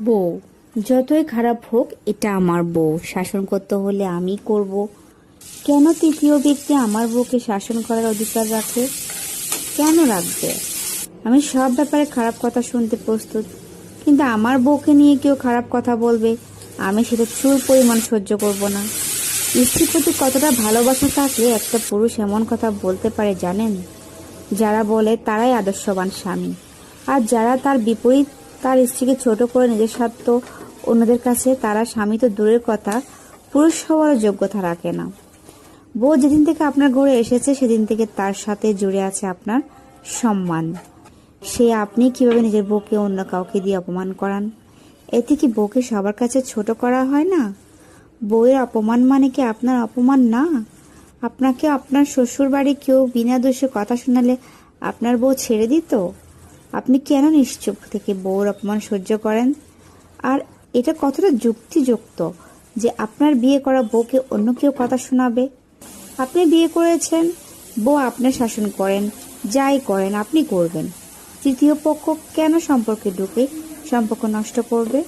বউ যতই খারাপ হোক, এটা আমার বউ, শাসন করতে হলে আমি করব। কেন তৃতীয় ব্যক্তি আমার বউকে শাসন করার অধিকার রাখে? কেন রাখবে? আমি সব ব্যাপারে খারাপ কথা শুনতে প্রস্তুত, কিন্তু আমার বউকে নিয়ে কেউ খারাপ কথা বলবে, আমি সেটা চুল পরিমাণ সহ্য করব না। স্ত্রীর প্রতি কতটা ভালোবাসা থাকলে একটা পুরুষ এমন কথা বলতে পারে জানেন? যারা বলে তারাই আদর্শবান স্বামী, আর যারা তার বিপরীত, তার স্ত্রীকে ছোট করে নিজের স্বার্থ অন্যদের কাছে, তারা স্বামী তো দূরের কথা, পুরুষ হওয়ারও যোগ্যতা রাখে না। বউ যেদিন থেকে আপনার ঘরে এসেছে সেদিন থেকে তার সাথে জুড়ে আছে আপনার সম্মান। সে আপনি কিভাবে নিজের বউকে অন্য কাউকে দিয়ে অপমান করান, এতে কি বউকে সবার কাছে ছোট করা হয় না? বউয়ের অপমান মানে কি আপনার অপমান না? আপনাকে আপনার শ্বশুর বাড়ি কেউ বিনা দোষে কথা শোনালে আপনার বউ ছেড়ে দিত? আপনি কেন নিশ্চুপ থেকে বউর অপমান সহ্য করেন? আর এটা কতটা যুক্তিযুক্ত যে আপনার বিয়ে করা বউকে অন্য কেউ কথা শোনাবে? আপনি বিয়ে করেছেন, বউ আপনার শাসন করেন, যাই করেন আপনি করবেন। তৃতীয় পক্ষ কেন সম্পর্কে ঢুকে সম্পর্ক নষ্ট করবে?